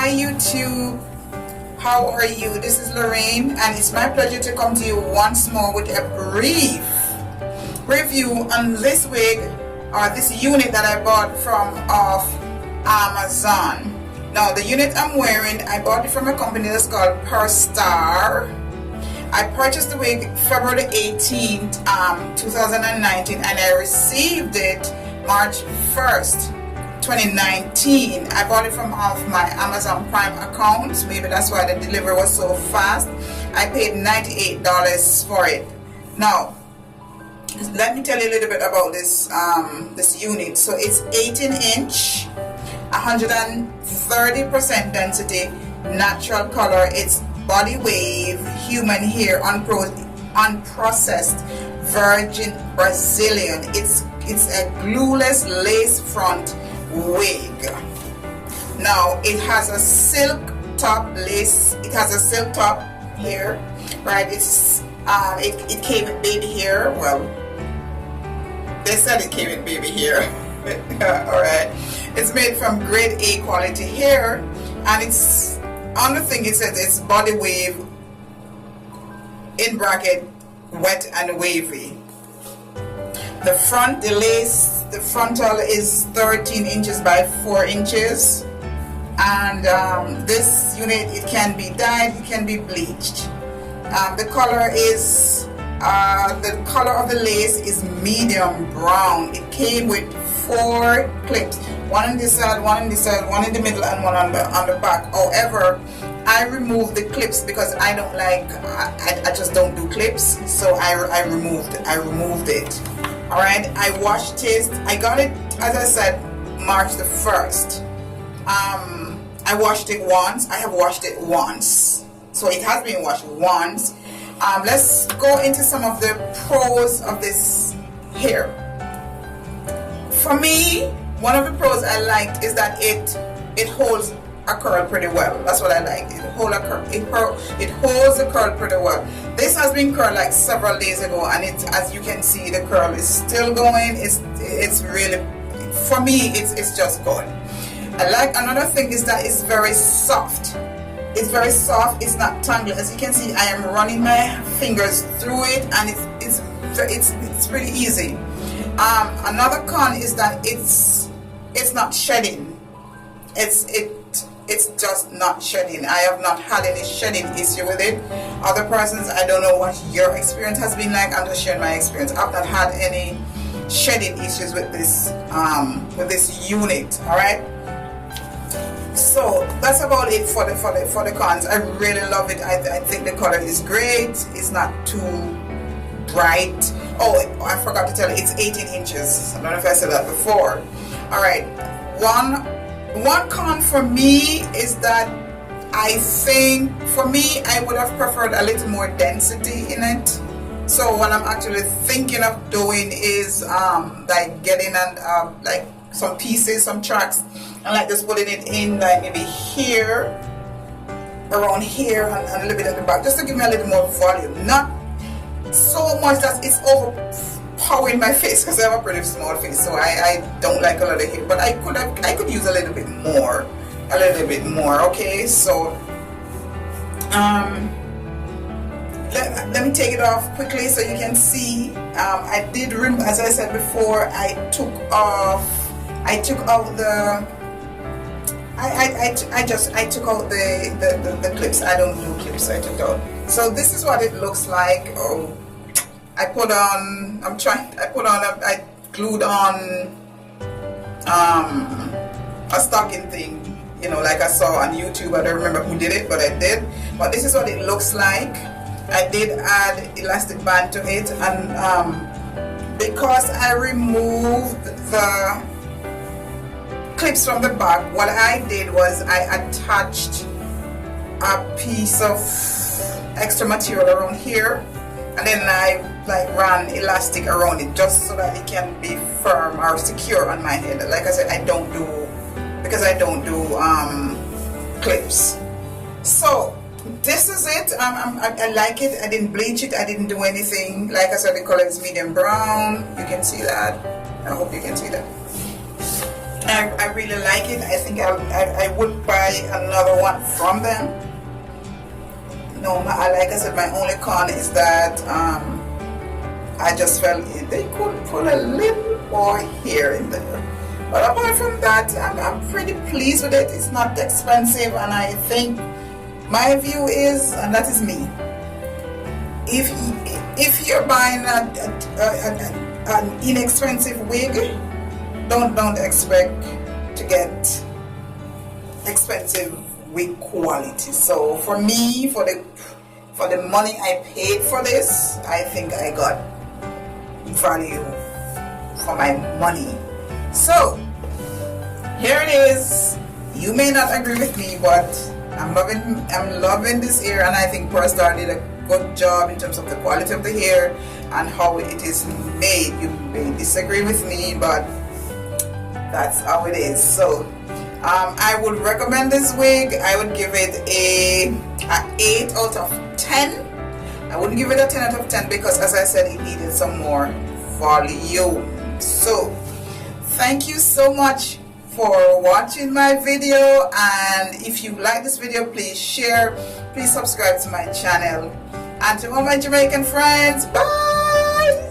Hi YouTube, how are you? This is Lorraine and it's my pleasure to come to you once more with a brief review on this wig or this unit that I bought from off Amazon. Now the unit I'm wearing, I bought it from a company that's called Perstar. I purchased the wig February 18th, 2019 and I received it March 1st. 2019. I bought it from off my Amazon Prime account. Maybe that's why the delivery was so fast. I paid $98 for it. Now, let me tell you a little bit about this this unit. So it's 18-inch, 130% density, natural color. It's body wave, human hair, unprocessed, virgin Brazilian. It's a glueless lace front wig. Now it has a silk top lace. It has a silk top here, right? It's it came with baby hair. Well, they said it came with baby hair. All right. It's made from grade A quality hair, and it's on the thing. It says it's body wave in bracket wet and wavy. The front, the lace, the frontal is 13 inches by 4 inches, and this unit, it can be dyed, it can be bleached. The color is the color of the lace is medium brown. It came with 4 clips, one on this side, one on this side, one in the middle, and one on the back. However, I removed the clips because I don't like, I just don't do clips, so I removed it. Alright, I washed it. I got it, as I said, March the 1st. I washed it once. I have washed it once. So it has been washed once. Let's go into some of the pros of this hair. For me, one of the pros I liked is that it holds a curl pretty well. That's what I like. It holds the curl pretty well. This has been curled like several days ago, and as you can see, the curl is still going. It's really, for me, it's just good. I like another thing is that it's very soft. It's very soft. It's not tangled. As you can see, I am running my fingers through it, and it's pretty easy. Another con is that it's not shedding. It's just not shedding. I have not had any shedding issue with it. Other persons, I don't know what your experience has been like. I'm just sharing my experience. I've not had any shedding issues with this unit. All right. So that's about it for the cons. I really love it. I think the color is great. It's not too bright. Oh, I forgot to tell you, it's 18 inches. I don't know if I said that before. All right. One con for me is that I think, for me, I would have preferred a little more density in it. So what I'm actually thinking of doing is like getting like some pieces, some tracks, and like just putting it in like maybe here, around here, and a little bit at the back, just to give me a little more volume. Not so much that it's overpowering my face, because I have a pretty small face, so I don't like a lot of hair, but I could use a little bit more, okay? So let me take it off quickly so you can see. I did remove, as I said before, I took out the clips. I don't do clips. I took out. So this is what it looks like. Oh, I glued on a stocking thing, you know, like I saw on YouTube. I don't remember who did it, but I did. But this is what it looks like. I did add elastic band to it, and because I removed the clips from the back, what I did was I attached a piece of extra material around here, and then I like ran elastic around it just so that it can be firm or secure on my head. Like I said, I don't do clips. So this is it. I like it. I didn't bleach it. I didn't do anything. Like I said, the color is medium brown. You can see that. I hope you can see that. I really like it. I think I would buy another one from them. No, like I said, my only con is that I just felt they could put a little more hair in there. But apart from that, I'm pretty pleased with it. It's not expensive, and I think my view is, and that is me, if you're buying an inexpensive wig, don't expect to get expensive wig quality. So for me, for the money I paid for this, I think I got value for my money. So here it is. You may not agree with me, but I'm loving this hair, and I think Perstar did a good job in terms of the quality of the hair and how it is made. You may disagree with me, but that's how it is. So I would recommend this wig. I would give it a 8 out of 10. I wouldn't give it a 10 out of 10 because, as I said, it needed some more volume. So thank you so much for watching my video, and if you like this video, please share, please subscribe to my channel, and to all my Jamaican friends, bye.